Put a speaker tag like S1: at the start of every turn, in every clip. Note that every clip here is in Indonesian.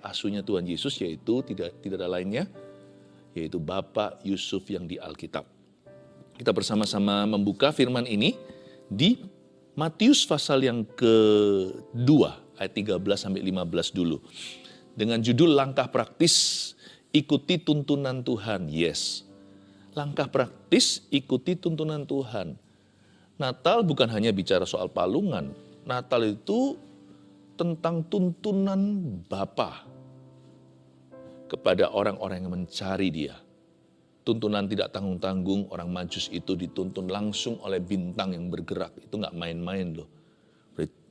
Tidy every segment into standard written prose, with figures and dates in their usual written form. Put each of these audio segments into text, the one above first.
S1: asuhnya Tuhan Yesus, yaitu tidak ada lainnya, yaitu Bapak Yusuf yang di Alkitab. Kita bersama-sama membuka firman ini di Matius pasal yang kedua, ayat 13-15 dulu. Dengan judul langkah praktis, ikuti tuntunan Tuhan. Yes, langkah praktis, ikuti tuntunan Tuhan. Natal bukan hanya bicara soal palungan. Natal itu tentang tuntunan Bapa kepada orang-orang yang mencari Dia. Tuntunan tidak tanggung-tanggung, orang Majus itu dituntun langsung oleh bintang yang bergerak. Itu nggak main-main loh.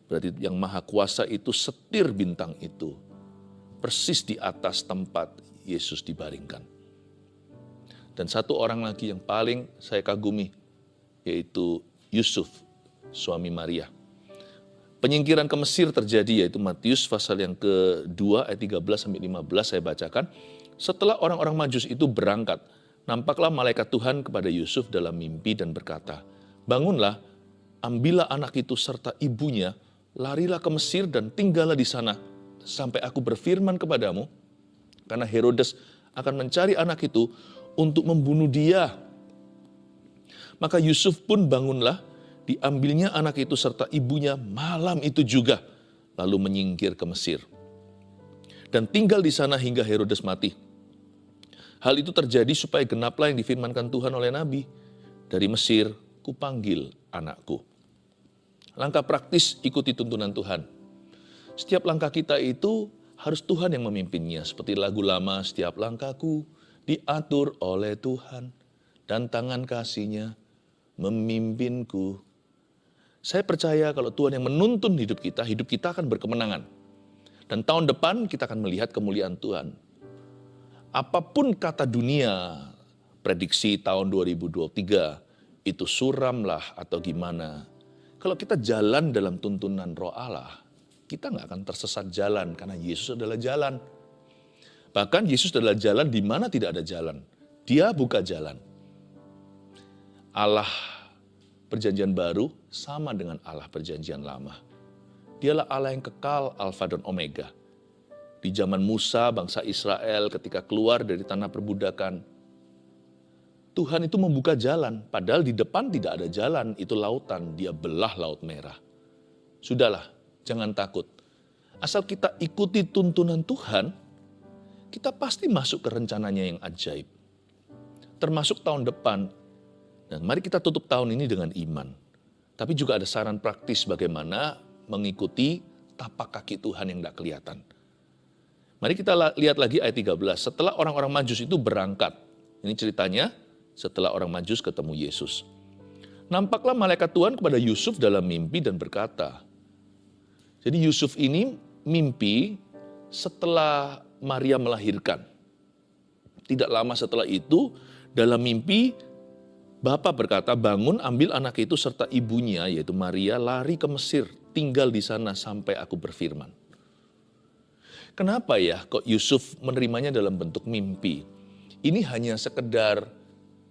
S1: Berarti yang Maha Kuasa itu setir bintang itu. Persis di atas tempat Yesus dibaringkan. Dan satu orang lagi yang paling saya kagumi, yaitu Yusuf, suami Maria. Penyingkiran ke Mesir terjadi, yaitu Matius pasal yang kedua ayat 13-15 saya bacakan. Setelah orang-orang Majus itu berangkat, nampaklah malaikat Tuhan kepada Yusuf dalam mimpi dan berkata, "Bangunlah, ambillah anak itu serta ibunya, larilah ke Mesir dan tinggallah di sana, sampai aku berfirman kepadamu, karena Herodes akan mencari anak itu untuk membunuh dia." Maka Yusuf pun bangunlah, diambilnya anak itu serta ibunya malam itu juga, lalu menyingkir ke Mesir. Dan tinggal di sana hingga Herodes mati. Hal itu terjadi supaya genaplah yang difirmankan Tuhan oleh Nabi. Dari Mesir, kupanggil anakku. Langkah praktis, ikuti tuntunan Tuhan. Setiap langkah kita itu harus Tuhan yang memimpinnya. Seperti lagu lama, setiap langkahku diatur oleh Tuhan. Dan tangan kasih-Nya memimpinku. Saya percaya kalau Tuhan yang menuntun hidup kita akan berkemenangan. Dan tahun depan kita akan melihat kemuliaan Tuhan. Apapun kata dunia, prediksi tahun 2023, itu suramlah atau gimana. Kalau kita jalan dalam tuntunan Roh Allah, kita nggak akan tersesat jalan karena Yesus adalah jalan. Bahkan Yesus adalah jalan di mana tidak ada jalan. Dia buka jalan. Allah Perjanjian Baru sama dengan Allah Perjanjian Lama. Dialah Allah yang kekal, Alfa dan Omega. Di zaman Musa, bangsa Israel ketika keluar dari tanah perbudakan, Tuhan itu membuka jalan, padahal di depan tidak ada jalan, itu lautan, Dia belah Laut Merah. Sudahlah, jangan takut. Asal kita ikuti tuntunan Tuhan, kita pasti masuk ke rencananya yang ajaib. Termasuk tahun depan. Dan mari kita tutup tahun ini dengan iman. Tapi juga ada saran praktis bagaimana mengikuti tapak kaki Tuhan yang tidak kelihatan. Mari kita lihat lagi ayat 13. Setelah orang-orang Majus itu berangkat. Ini ceritanya setelah orang Majus ketemu Yesus. Nampaklah malaikat Tuhan kepada Yusuf dalam mimpi dan berkata. Jadi Yusuf ini mimpi setelah Maria melahirkan. Tidak lama setelah itu dalam mimpi Bapa berkata, "Bangun, ambil anak itu serta ibunya, yaitu Maria, lari ke Mesir, tinggal di sana sampai aku berfirman." Kenapa ya kok Yusuf menerimanya dalam bentuk mimpi? Ini hanya sekedar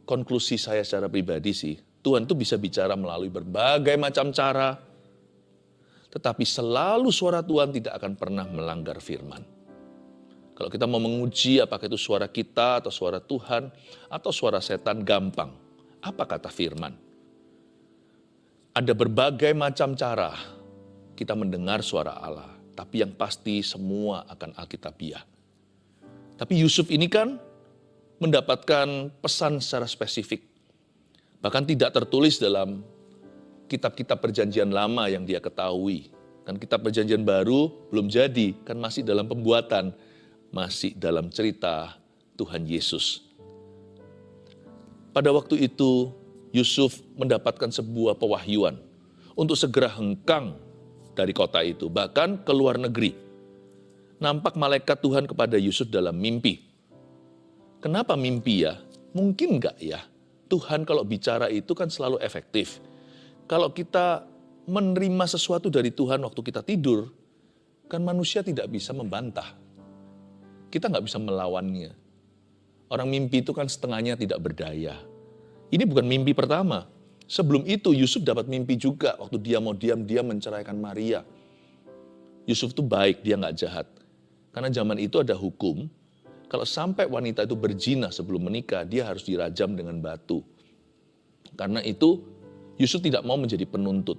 S1: konklusi saya secara pribadi sih. Tuhan tuh bisa bicara melalui berbagai macam cara, tetapi selalu suara Tuhan tidak akan pernah melanggar firman. Kalau kita mau menguji apakah itu suara kita atau suara Tuhan atau suara setan, gampang. Apa kata firman? Ada berbagai macam cara kita mendengar suara Allah. Tapi yang pasti semua akan alkitabiah. Tapi Yusuf ini kan mendapatkan pesan secara spesifik. Bahkan tidak tertulis dalam kitab-kitab perjanjian lama yang dia ketahui. Dan kitab perjanjian baru belum jadi, kan masih dalam pembuatan. Masih dalam cerita Tuhan Yesus. Pada waktu itu, Yusuf mendapatkan sebuah pewahyuan untuk segera hengkang dari kota itu, bahkan ke luar negeri. Nampak malaikat Tuhan kepada Yusuf dalam mimpi. Kenapa mimpi ya? Mungkin enggak ya? Tuhan kalau bicara itu kan selalu efektif. Kalau kita menerima sesuatu dari Tuhan waktu kita tidur, kan manusia tidak bisa membantah. Kita nggak bisa melawannya. Orang mimpi itu kan setengahnya tidak berdaya. Ini bukan mimpi pertama. Sebelum itu Yusuf dapat mimpi juga waktu dia mau diam-diam menceraikan Maria. Yusuf itu baik, dia nggak jahat. Karena zaman itu ada hukum, kalau sampai wanita itu berzina sebelum menikah, dia harus dirajam dengan batu. Karena itu Yusuf tidak mau menjadi penuntut.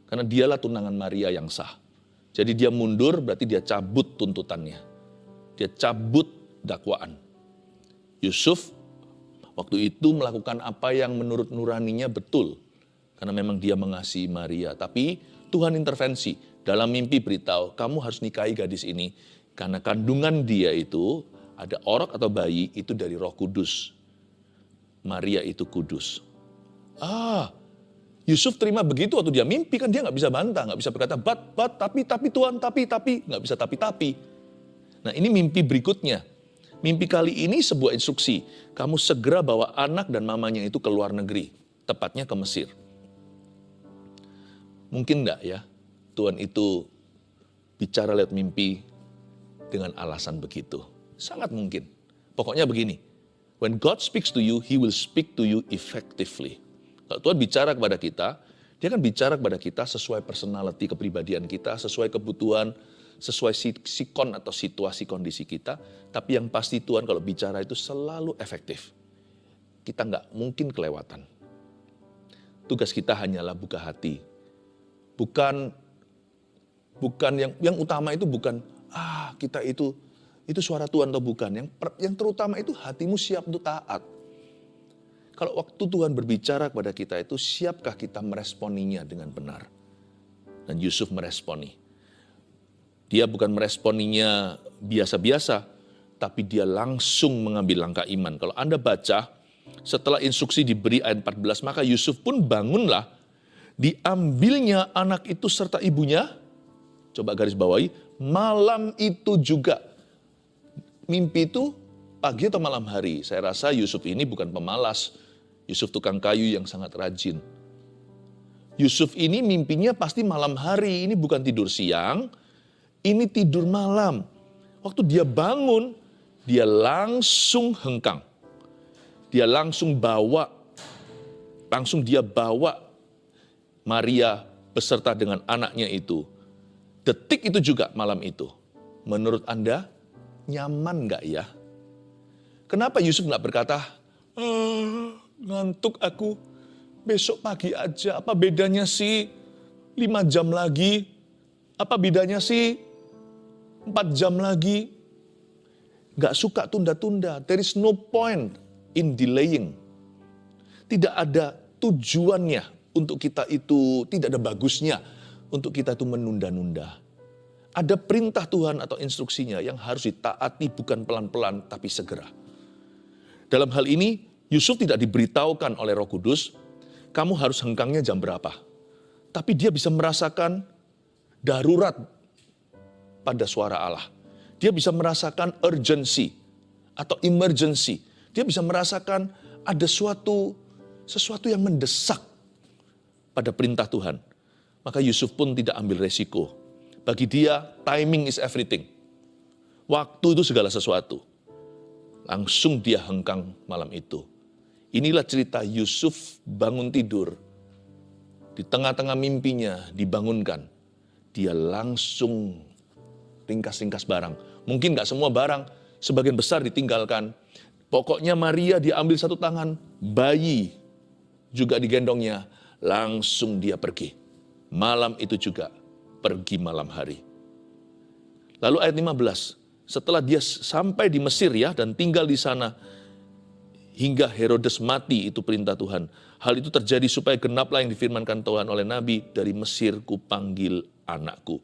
S1: Karena dialah tunangan Maria yang sah. Jadi dia mundur berarti dia cabut tuntutannya. Dia cabut dakwaan. Yusuf waktu itu melakukan apa yang menurut nuraninya betul. Karena memang dia mengasihi Maria. Tapi Tuhan intervensi. Dalam mimpi beritahu, kamu harus nikahi gadis ini. Karena kandungan dia itu ada orok atau bayi itu dari Roh Kudus. Maria itu kudus. Yusuf terima begitu waktu dia mimpi, kan dia nggak bisa bantah, nggak bisa berkata, tapi Tuhan, tapi, nggak bisa tapi. Nah ini mimpi berikutnya. Mimpi kali ini sebuah instruksi. Kamu segera bawa anak dan mamanya itu ke luar negeri, tepatnya ke Mesir. Mungkin nggak ya, Tuhan itu bicara lewat mimpi dengan alasan begitu. Sangat mungkin. Pokoknya begini, when God speaks to you, He will speak to you effectively. Kalau Tuhan bicara kepada kita, dia akan bicara kepada kita sesuai personality, kepribadian kita, sesuai kebutuhan, sesuai sikon atau situasi kondisi kita. Tapi yang pasti Tuhan kalau bicara itu selalu efektif. Kita nggak mungkin kelewatan. Tugas kita hanyalah buka hati. Bukan yang utama itu bukan, kita itu suara Tuhan atau bukan. Yang terutama itu hatimu siap untuk taat. Kalau waktu Tuhan berbicara kepada kita itu, siapkah kita meresponinya dengan benar? Dan Yusuf meresponi. Dia bukan meresponinya biasa-biasa, tapi dia langsung mengambil langkah iman. Kalau Anda baca, setelah instruksi diberi ayat 14, maka Yusuf pun bangunlah, diambilnya anak itu serta ibunya, coba garis bawahi, malam itu juga. Mimpi itu pagi atau malam hari? Saya rasa Yusuf ini bukan pemalas. Yusuf tukang kayu yang sangat rajin. Yusuf ini mimpinya pasti malam hari. Ini bukan tidur siang, ini tidur malam. Waktu dia bangun, dia langsung hengkang. Dia langsung dia bawa Maria beserta dengan anaknya itu. Detik itu juga malam itu. Menurut Anda, nyaman gak ya? Kenapa Yusuf gak berkata, ngantuk aku, besok pagi aja, apa bedanya sih 5 jam lagi, apa bedanya sih 4 jam lagi. Gak suka tunda-tunda, there is no point in delaying. Tidak ada tujuannya untuk kita itu, tidak ada bagusnya untuk kita itu menunda-nunda. Ada perintah Tuhan atau instruksinya yang harus ditaati bukan pelan-pelan tapi segera. Dalam hal ini, Yusuf tidak diberitahukan oleh Roh Kudus, kamu harus hengkangnya jam berapa. Tapi dia bisa merasakan darurat pada suara Allah. Dia bisa merasakan urgency atau emergency. Dia bisa merasakan ada sesuatu yang mendesak pada perintah Tuhan. Maka Yusuf pun tidak ambil resiko. Bagi dia, timing is everything. Waktu itu segala sesuatu. Langsung dia hengkang malam itu. Inilah cerita Yusuf bangun tidur. Di tengah-tengah mimpinya dibangunkan. Dia langsung ringkas-ringkas barang. Mungkin gak semua barang, sebagian besar ditinggalkan. Pokoknya Maria diambil satu tangan, bayi juga digendongnya. Langsung dia pergi. Malam itu juga pergi malam hari. Lalu ayat 15, setelah dia sampai di Mesir ya dan tinggal di sana, hingga Herodes mati, itu perintah Tuhan. Hal itu terjadi supaya genaplah yang difirmankan Tuhan oleh Nabi, dari Mesir kupanggil anakku.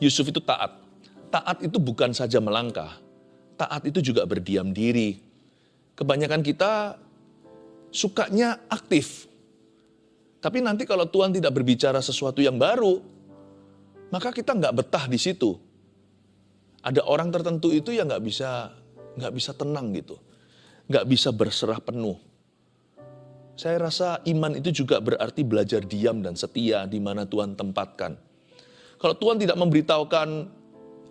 S1: Yusuf itu taat. Taat itu bukan saja melangkah. Taat itu juga berdiam diri. Kebanyakan kita sukanya aktif. Tapi nanti kalau Tuhan tidak berbicara sesuatu yang baru, maka kita nggak betah di situ. Ada orang tertentu itu yang nggak bisa tenang gitu. Nggak bisa berserah penuh. Saya rasa iman itu juga berarti belajar diam dan setia di mana Tuhan tempatkan. Kalau Tuhan tidak memberitahukan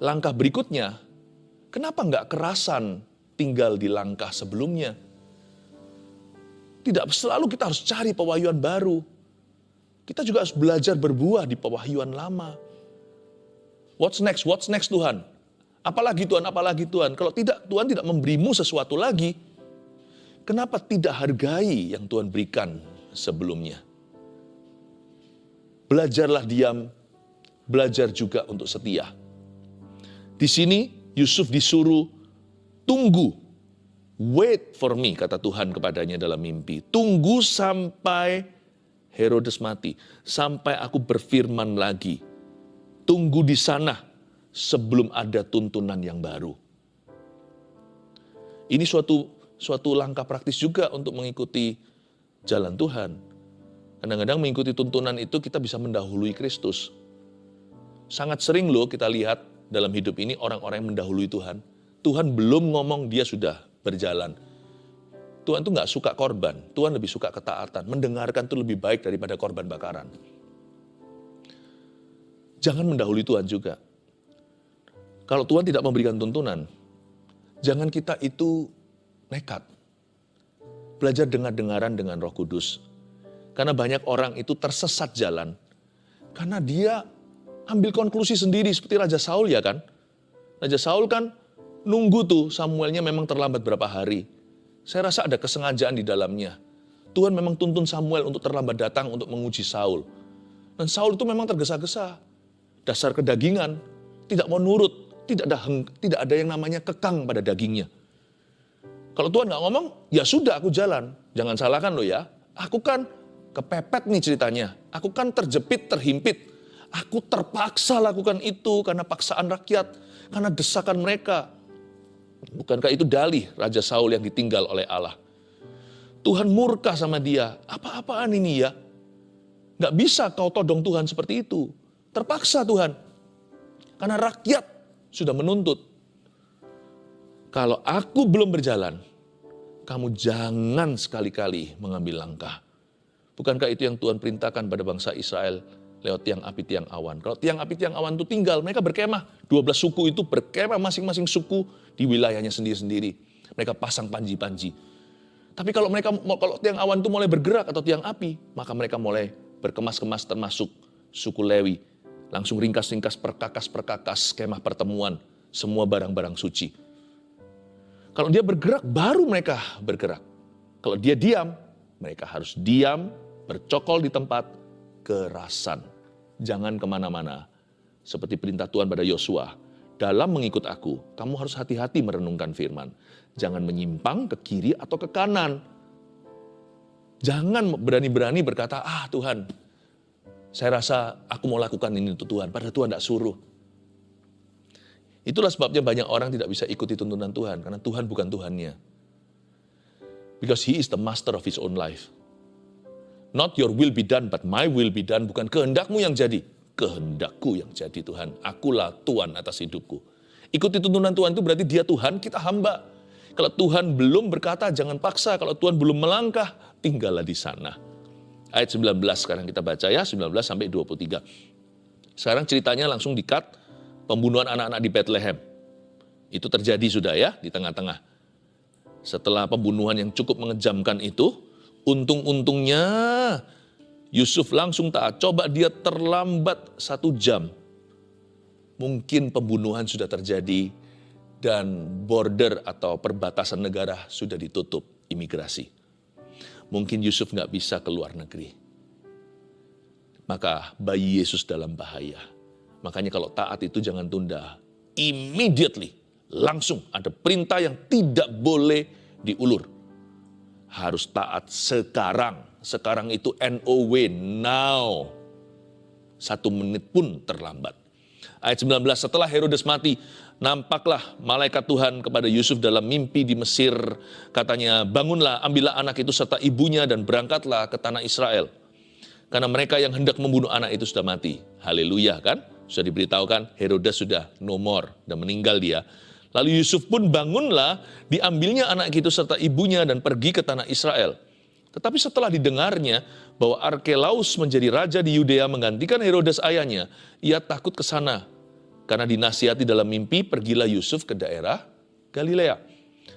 S1: langkah berikutnya, kenapa nggak kerasan tinggal di langkah sebelumnya? Tidak selalu kita harus cari pewahyuan baru. Kita juga harus belajar berbuah di pewahyuan lama. What's next? What's next Tuhan? Apalagi Tuhan, apalagi Tuhan. Kalau tidak, Tuhan tidak memberimu sesuatu lagi. Kenapa tidak hargai yang Tuhan berikan sebelumnya? Belajarlah diam, belajar juga untuk setia. Di sini Yusuf disuruh tunggu. Wait for me, kata Tuhan kepadanya dalam mimpi. Tunggu sampai Herodes mati. Sampai aku berfirman lagi. Tunggu di sana sebelum ada tuntunan yang baru. Ini suatu langkah praktis juga untuk mengikuti jalan Tuhan. Kadang-kadang mengikuti tuntunan itu kita bisa mendahului Kristus. Sangat sering loh kita lihat dalam hidup ini orang-orang yang mendahului Tuhan. Tuhan belum ngomong dia sudah berjalan. Tuhan tuh gak suka korban, Tuhan lebih suka ketaatan. Mendengarkan itu lebih baik daripada korban bakaran. Jangan mendahului Tuhan juga. Kalau Tuhan tidak memberikan tuntunan, jangan kita itu nekat. Belajar dengar-dengaran dengan Roh Kudus. Karena banyak orang itu tersesat jalan. Karena dia ambil konklusi sendiri seperti Raja Saul ya kan. Raja Saul kan nunggu tuh Samuelnya memang terlambat berapa hari. Saya rasa ada kesengajaan di dalamnya. Tuhan memang tuntun Samuel untuk terlambat datang untuk menguji Saul. Dan Saul itu memang tergesa-gesa. Dasar kedagingan, tidak mau nurut, tidak ada yang namanya kekang pada dagingnya. Kalau Tuhan nggak ngomong, ya sudah aku jalan. Jangan salahkan lo ya, aku kan kepepet nih ceritanya. Aku kan terjepit, terhimpit. Aku terpaksa lakukan itu karena paksaan rakyat, karena desakan mereka. Bukankah itu dalih Raja Saul yang ditinggal oleh Allah? Tuhan murka sama dia. Apa-apaan ini ya? Nggak bisa kau todong Tuhan seperti itu. Terpaksa Tuhan. Karena rakyat sudah menuntut. Kalau aku belum berjalan, kamu jangan sekali-kali mengambil langkah. Bukankah itu yang Tuhan perintahkan pada bangsa Israel lewat tiang api, tiang awan. Kalau tiang api, tiang awan itu tinggal, mereka berkemah. 12 suku itu berkemah masing-masing suku di wilayahnya sendiri-sendiri. Mereka pasang panji-panji. Tapi kalau tiang awan itu mulai bergerak atau tiang api, maka mereka mulai berkemas-kemas termasuk suku Lewi. Langsung ringkas-ringkas, perkakas-perkakas, kemah pertemuan, semua barang-barang suci. Kalau dia bergerak, baru mereka bergerak. Kalau dia diam, mereka harus diam, bercokol di tempat, kerasan. Jangan kemana-mana. Seperti perintah Tuhan pada Yosua. Dalam mengikut aku, kamu harus hati-hati merenungkan firman. Jangan menyimpang ke kiri atau ke kanan. Jangan berani-berani berkata, Tuhan, saya rasa aku mau lakukan ini untuk Tuhan. Padahal Tuhan tidak suruh. Itulah sebabnya banyak orang tidak bisa ikuti tuntunan Tuhan. Karena Tuhan bukan Tuhannya. Because He is the master of His own life. Not your will be done, but my will be done. Bukan kehendakmu yang jadi, kehendakku yang jadi Tuhan. Akulah Tuhan atas hidupku. Ikuti tuntunan Tuhan itu berarti dia Tuhan, kita hamba. Kalau Tuhan belum berkata, jangan paksa. Kalau Tuhan belum melangkah, tinggallah di sana. Ayat 19 sekarang kita baca ya, 19 sampai 23. Sekarang ceritanya langsung di-cut, pembunuhan anak-anak di Bethlehem. Itu terjadi sudah ya, di tengah-tengah. Setelah pembunuhan yang cukup mengejamkan itu, untung-untungnya Yusuf langsung taat. Coba dia terlambat 1 jam. Mungkin pembunuhan sudah terjadi dan border atau perbatasan negara sudah ditutup imigrasi. Mungkin Yusuf nggak bisa ke luar negeri. Maka bayi Yesus dalam bahaya. Makanya kalau taat itu jangan tunda. Immediately, langsung ada perintah yang tidak boleh diulur. Harus taat sekarang. Sekarang itu NOW, now. 1 menit pun terlambat. Ayat 19, setelah Herodes mati, nampaklah malaikat Tuhan kepada Yusuf dalam mimpi di Mesir. Katanya, bangunlah, ambillah anak itu serta ibunya dan berangkatlah ke tanah Israel. Karena mereka yang hendak membunuh anak itu sudah mati. Haleluya kan? Sudah diberitahukan, Herodes sudah no more dan meninggal dia. Lalu Yusuf pun bangunlah, diambilnya anak itu serta ibunya dan pergi ke tanah Israel. Tetapi setelah didengarnya bahwa Arkelaus menjadi raja di Yudea menggantikan Herodes ayahnya, ia takut ke sana. Karena dinasihati dalam mimpi, pergilah Yusuf ke daerah Galilea.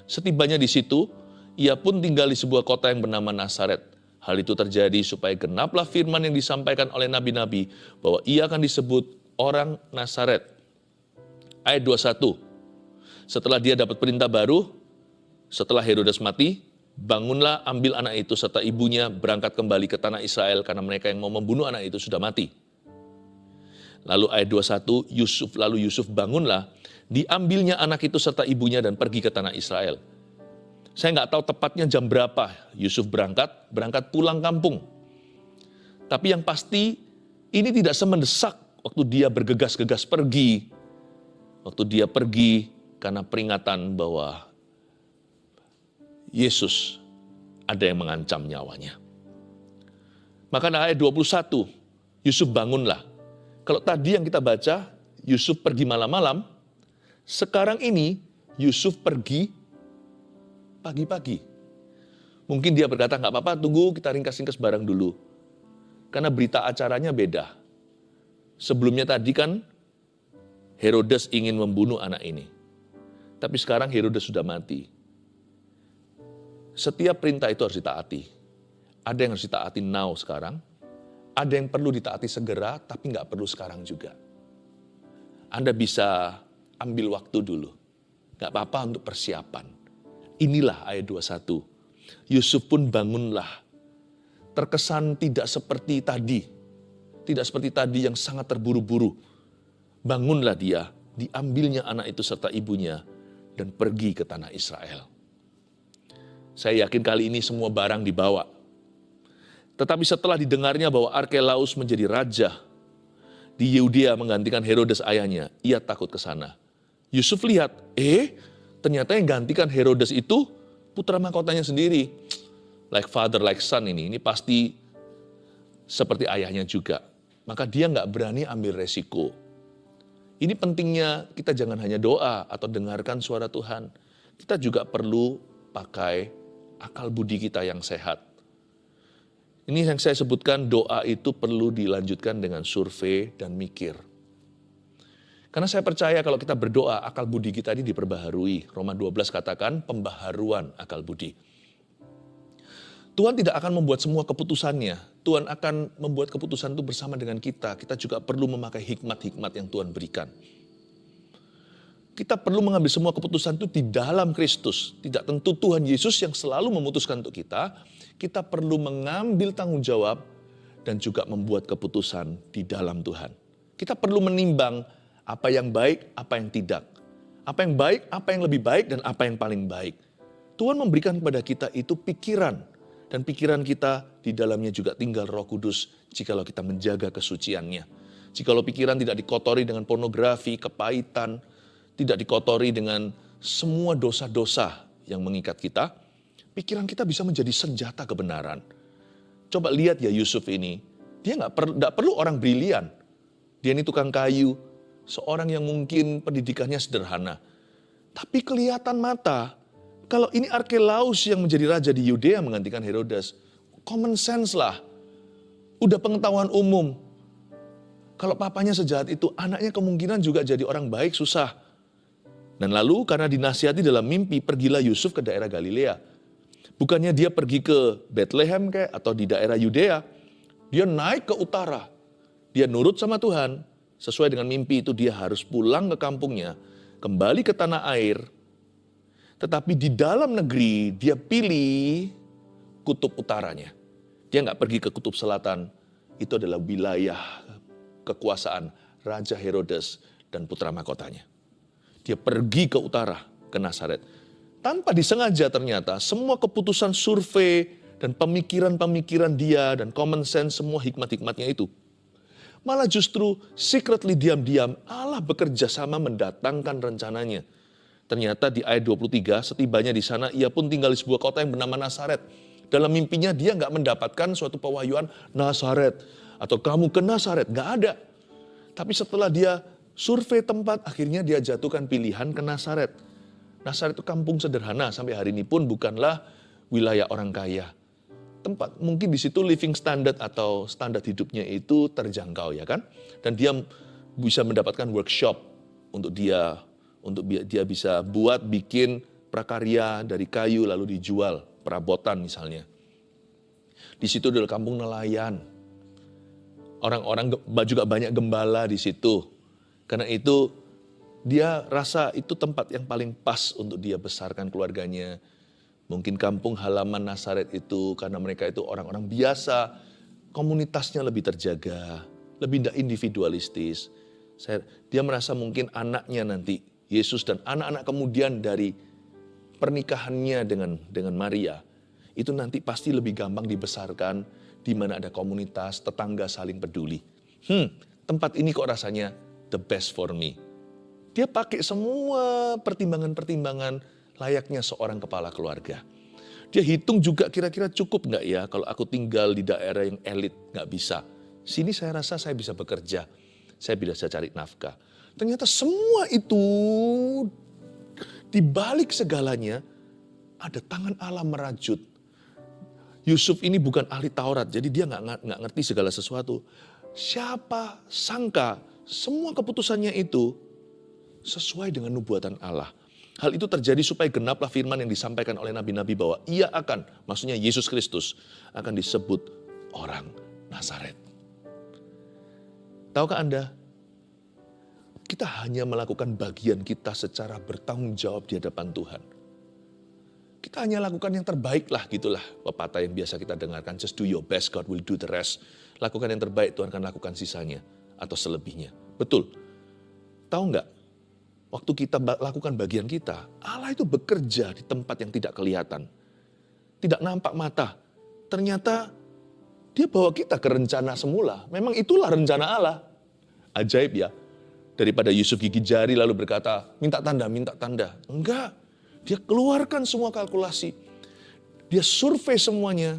S1: Setibanya di situ, ia pun tinggal di sebuah kota yang bernama Nazaret. Hal itu terjadi supaya genaplah firman yang disampaikan oleh nabi-nabi bahwa ia akan disebut orang Nazaret. Ayat 21. Setelah dia dapat perintah baru, setelah Herodes mati, bangunlah, ambil anak itu serta ibunya, berangkat kembali ke tanah Israel karena mereka yang mau membunuh anak itu sudah mati. Lalu ayat 21, lalu Yusuf bangunlah, diambilnya anak itu serta ibunya dan pergi ke tanah Israel. Saya nggak tahu tepatnya jam berapa Yusuf berangkat pulang kampung. Tapi yang pasti ini tidak semendesak waktu dia bergegas-gegas pergi. Waktu dia pergi karena peringatan bahwa Yesus ada yang mengancam nyawanya. Maka ayat 21, Yusuf bangunlah. Kalau tadi yang kita baca, Yusuf pergi malam-malam, sekarang ini Yusuf pergi pagi-pagi. Mungkin dia berkata, nggak apa-apa, tunggu kita ringkas-ringkas barang dulu. Karena berita acaranya beda. Sebelumnya tadi kan Herodes ingin membunuh anak ini. Tapi sekarang Herodes sudah mati. Setiap perintah itu harus ditaati. Ada yang harus ditaati now sekarang. Ada yang perlu ditaati segera, tapi nggak perlu sekarang juga. Anda bisa ambil waktu dulu. Nggak apa-apa untuk persiapan. Inilah ayat 21. Yusuf pun bangunlah. Terkesan tidak seperti tadi. Tidak seperti tadi yang sangat terburu-buru. Bangunlah dia, diambilnya anak itu serta ibunya, dan pergi ke tanah Israel. Saya yakin kali ini semua barang dibawa. Tetapi setelah didengarnya bahwa Arkelaus menjadi raja di Yudea menggantikan Herodes ayahnya, ia takut ke sana. Yusuf lihat, ternyata yang gantikan Herodes itu putra mahkotanya sendiri. Like father, like son ini pasti seperti ayahnya juga. Maka dia nggak berani ambil resiko. Ini pentingnya kita jangan hanya doa atau dengarkan suara Tuhan. Kita juga perlu pakai akal budi kita yang sehat. Ini yang saya sebutkan, doa itu perlu dilanjutkan dengan survei dan mikir. Karena saya percaya kalau kita berdoa, akal budi kita ini diperbaharui. Roma 12 katakan pembaharuan akal budi. Tuhan tidak akan membuat semua keputusannya. Tuhan akan membuat keputusan itu bersama dengan kita. Kita juga perlu memakai hikmat-hikmat yang Tuhan berikan. Kita perlu mengambil semua keputusan itu di dalam Kristus. Tidak tentu Tuhan Yesus yang selalu memutuskan untuk kita. Kita perlu mengambil tanggung jawab dan juga membuat keputusan di dalam Tuhan. Kita perlu menimbang apa yang baik, apa yang tidak. Apa yang baik, apa yang lebih baik, dan apa yang paling baik. Tuhan memberikan kepada kita itu pikiran. Dan pikiran kita di dalamnya juga tinggal Roh Kudus jikalau kita menjaga kesuciannya. Jikalau pikiran tidak dikotori dengan pornografi, kepahitan, tidak dikotori dengan semua dosa-dosa yang mengikat kita, pikiran kita bisa menjadi senjata kebenaran. Coba lihat ya Yusuf ini, dia nggak perlu orang brilian. Dia ini tukang kayu, seorang yang mungkin pendidikannya sederhana. Tapi kelihatan mata, kalau ini Arkelaus yang menjadi raja di Yudea menggantikan Herodes, common sense lah. Udah pengetahuan umum. Kalau papanya sejahat itu, anaknya kemungkinan juga jadi orang baik, susah. Dan lalu karena dinasihati dalam mimpi, pergilah Yusuf ke daerah Galilea. Bukannya dia pergi ke Bethlehem atau di daerah Yudea. Dia naik ke utara. Dia nurut sama Tuhan. Sesuai dengan mimpi itu dia harus pulang ke kampungnya. Kembali ke tanah air. Tetapi di dalam negeri dia pilih kutub utaranya. Dia nggak pergi ke kutub selatan. Itu adalah wilayah kekuasaan Raja Herodes dan putra mahkotanya. Dia pergi ke utara, ke Nazaret. Tanpa disengaja ternyata semua keputusan survei dan pemikiran-pemikiran dia dan common sense, semua hikmat-hikmatnya itu. Malah justru secretly diam-diam Allah bekerja sama mendatangkan rencananya. Ternyata di ayat 23, setibanya di sana ia pun tinggal di sebuah kota yang bernama Nazaret. Dalam mimpinya dia nggak mendapatkan suatu pewahyuan Nazaret atau kamu ke Nazaret, nggak ada. Tapi setelah dia survei tempat, akhirnya dia jatuhkan pilihan ke Nazaret. Nazaret itu kampung sederhana, sampai hari ini pun bukanlah wilayah orang kaya. Tempat, mungkin di situ living standard atau standar hidupnya itu terjangkau ya kan. Dan dia bisa mendapatkan workshop untuk dia bisa bikin prakarya dari kayu lalu dijual, perabotan misalnya. Di situ adalah kampung nelayan. Orang-orang juga banyak gembala di situ. Karena itu Dia rasa itu tempat yang paling pas untuk dia besarkan keluarganya. Mungkin kampung halaman Nazaret itu karena mereka itu orang-orang biasa, komunitasnya lebih terjaga, lebih tidak individualistis. Dia merasa mungkin anaknya nanti, Yesus dan anak-anak kemudian dari pernikahannya dengan Maria, itu nanti pasti lebih gampang dibesarkan, di mana ada komunitas, tetangga saling peduli. Tempat ini kok rasanya the best for me. Dia pakai semua pertimbangan-pertimbangan layaknya seorang kepala keluarga. Dia hitung juga kira-kira cukup nggak ya kalau aku tinggal di daerah yang elit, nggak bisa. Sini saya rasa saya bisa bekerja, saya bisa cari nafkah. Ternyata semua itu di balik segalanya ada tangan Allah merajut. Yusuf ini bukan ahli Taurat, jadi dia nggak ngerti segala sesuatu. Siapa sangka semua keputusannya itu sesuai dengan nubuatan Allah. Hal itu terjadi supaya genaplah firman yang disampaikan oleh nabi-nabi bahwa ia akan, maksudnya Yesus Kristus, akan disebut orang Nazaret. Tahukah Anda, kita hanya melakukan bagian kita secara bertanggung jawab di hadapan Tuhan. Kita hanya lakukan yang terbaik lah, gitulah pepatah yang biasa kita dengarkan. Just do your best, God will do the rest. Lakukan yang terbaik, Tuhan akan lakukan sisanya atau selebihnya. Betul. Tahu nggak? Waktu kita lakukan bagian kita, Allah itu bekerja di tempat yang tidak kelihatan. Tidak nampak mata. Ternyata dia bawa kita ke rencana semula. Memang itulah rencana Allah. Ajaib ya. Daripada Yusuf gigit jari lalu berkata, minta tanda, minta tanda. Enggak. Dia keluarkan semua kalkulasi. Dia survei semuanya.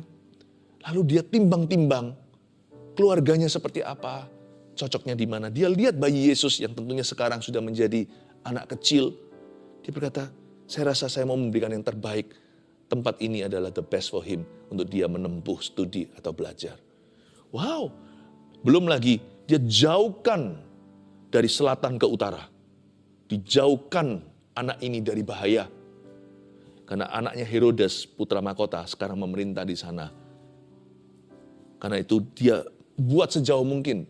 S1: Lalu dia timbang-timbang. Keluarganya seperti apa. Cocoknya di mana. Dia lihat bayi Yesus yang tentunya sekarang sudah menjadi anak kecil. Dia berkata, saya rasa saya mau memberikan yang terbaik. Tempat ini adalah the best for him. Untuk dia menempuh studi atau belajar. Wow. Belum lagi, dia jauhkan dari selatan ke utara. Dijauhkan anak ini dari bahaya. Karena anaknya Herodes, putra mahkota, sekarang memerintah di sana. Karena itu dia buat sejauh mungkin.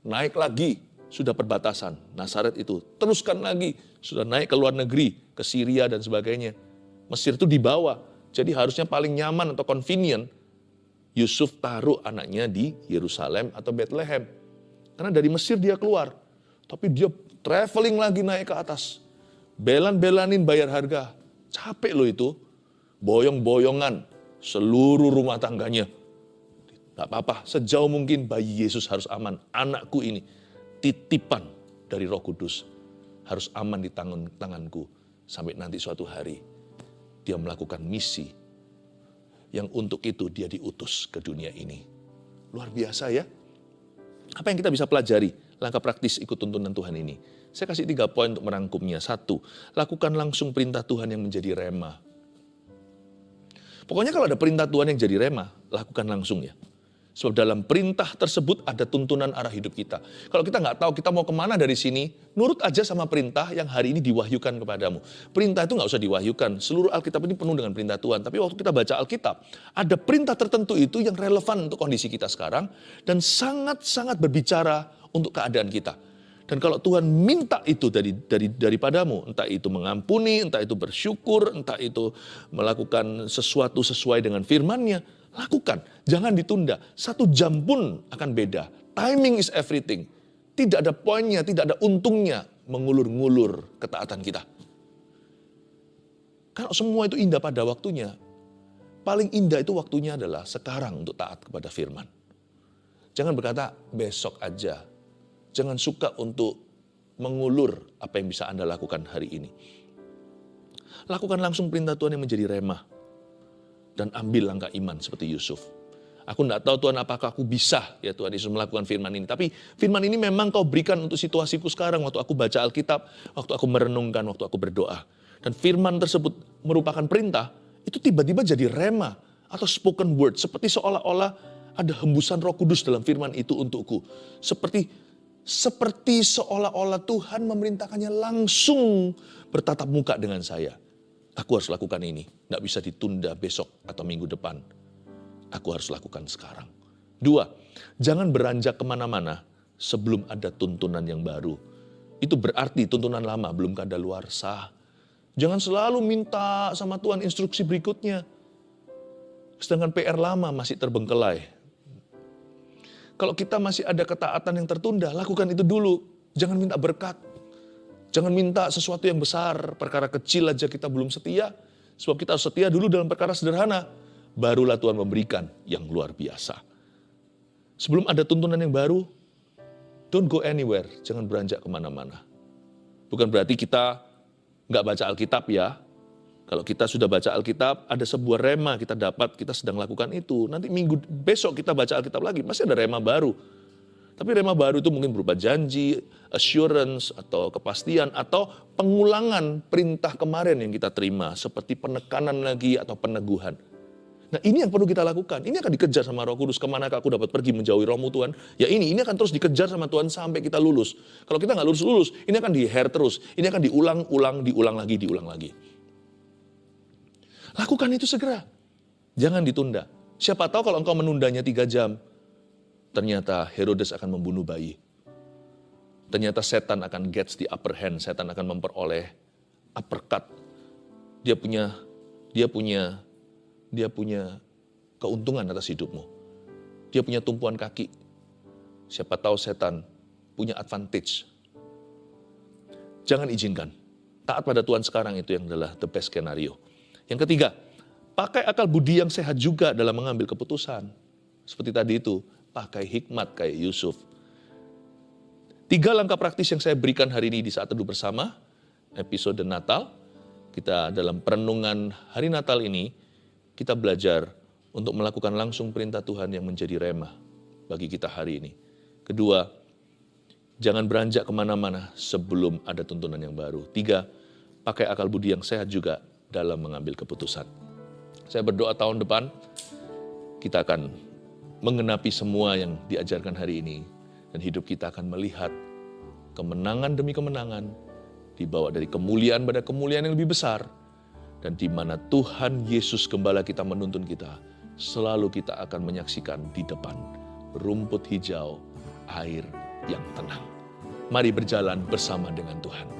S1: Naik lagi. Sudah perbatasan, Nazaret itu. Teruskan lagi, sudah naik ke luar negeri, ke Syria dan sebagainya. Mesir itu di bawah, jadi harusnya paling nyaman atau convenient. Yusuf taruh anaknya di Yerusalem atau Bethlehem. Karena dari Mesir dia keluar, tapi dia traveling lagi naik ke atas. Belan-belanin bayar harga, capek loh itu. Boyong-boyongan, seluruh rumah tangganya. Gak apa-apa, sejauh mungkin bayi Yesus harus aman, anakku ini. Titipan dari Roh Kudus harus aman di tanganku sampai nanti suatu hari dia melakukan misi yang untuk itu dia diutus ke dunia ini. Luar biasa ya. Apa yang kita bisa pelajari langkah praktis ikut tuntunan Tuhan ini? Saya kasih 3 poin untuk merangkumnya. 1, lakukan langsung perintah Tuhan yang menjadi rema. Pokoknya kalau ada perintah Tuhan yang jadi rema, lakukan langsung ya. Sebab dalam perintah tersebut ada tuntunan arah hidup kita. Kalau kita nggak tahu kita mau kemana dari sini, nurut aja sama perintah yang hari ini diwahyukan kepadamu. Perintah itu nggak usah diwahyukan. Seluruh Alkitab ini penuh dengan perintah Tuhan. Tapi waktu kita baca Alkitab, ada perintah tertentu itu yang relevan untuk kondisi kita sekarang. Dan sangat-sangat berbicara untuk keadaan kita. Dan kalau Tuhan minta itu daripadamu, entah itu mengampuni, entah itu bersyukur, entah itu melakukan sesuatu sesuai dengan firman-Nya, lakukan, jangan ditunda. 1 jam pun akan beda. Timing is everything. Tidak ada poinnya, tidak ada untungnya mengulur-ngulur ketaatan kita. Kalau semua itu indah pada waktunya, paling indah itu waktunya adalah sekarang untuk taat kepada firman. Jangan berkata besok aja. Jangan suka untuk mengulur apa yang bisa Anda lakukan hari ini. Lakukan langsung perintah Tuhan yang menjadi remah. Dan ambil langkah iman seperti Yusuf. Aku tidak tahu Tuhan apakah aku bisa ya Tuhan Yesus melakukan firman ini. Tapi firman ini memang kau berikan untuk situasiku sekarang. Waktu aku baca Alkitab, waktu aku merenungkan, waktu aku berdoa. Dan firman tersebut merupakan perintah. Itu tiba-tiba jadi rema atau spoken word. Seperti seolah-olah ada hembusan Roh Kudus dalam firman itu untukku. Seperti seolah-olah Tuhan memerintahkannya langsung bertatap muka dengan saya. Aku harus lakukan ini. Tidak bisa ditunda besok atau minggu depan. Aku harus lakukan sekarang. 2, jangan beranjak kemana-mana sebelum ada tuntunan yang baru. itu berarti tuntunan lama belum kadaluarsa. Jangan selalu minta sama Tuhan instruksi berikutnya. Sedangkan PR lama masih terbengkelai. Kalau kita masih ada ketaatan yang tertunda, lakukan itu dulu. Jangan minta berkat. Jangan minta sesuatu yang besar. Perkara kecil aja kita belum setia. Sebab kita harus setia dulu dalam perkara sederhana. Barulah Tuhan memberikan yang luar biasa. Sebelum ada tuntunan yang baru, don't go anywhere. Jangan beranjak kemana-mana. Bukan berarti kita nggak baca Alkitab ya. Kalau kita sudah baca Alkitab, ada sebuah rema kita dapat, kita sedang lakukan itu. Nanti minggu besok kita baca Alkitab lagi, masih ada rema baru. Tapi rema baru itu mungkin berupa janji, assurance, atau kepastian, atau pengulangan perintah kemarin yang kita terima. Seperti penekanan lagi atau peneguhan. Nah ini yang perlu kita lakukan. Ini akan dikejar sama Roh Kudus. Kemanakah aku dapat pergi menjauhi rohmu Tuhan? Ya ini akan terus dikejar sama Tuhan sampai kita lulus. Kalau kita nggak lulus-lulus, ini akan diher terus. Ini akan diulang lagi. Lakukan itu segera. Jangan ditunda. Siapa tahu kalau engkau menundanya 3 jam, ternyata Herodes akan membunuh bayi. Ternyata setan akan gets the upper hand. Setan akan memperoleh uppercut. Dia punya keuntungan atas hidupmu. Dia punya tumpuan kaki. Siapa tahu setan punya advantage. Jangan izinkan. Taat pada Tuhan sekarang itu yang adalah the best scenario. Yang ketiga, pakai akal budi yang sehat juga dalam mengambil keputusan. Seperti tadi itu, pakai hikmat kayak Yusuf. 3 langkah praktis yang saya berikan hari ini di saat teduh bersama, episode Natal. Kita dalam perenungan hari Natal ini, kita belajar untuk melakukan langsung perintah Tuhan yang menjadi rema bagi kita hari ini. Kedua, jangan beranjak kemana-mana sebelum ada tuntunan yang baru. 3, pakai akal budi yang sehat juga dalam mengambil keputusan. Saya berdoa tahun depan, kita akan mengenapi semua yang diajarkan hari ini. Dan hidup kita akan melihat kemenangan demi kemenangan, dibawa dari kemuliaan pada kemuliaan yang lebih besar. Dan di mana Tuhan Yesus Gembala kita menuntun kita, selalu kita akan menyaksikan di depan rumput hijau, air yang tenang. Mari berjalan bersama dengan Tuhan.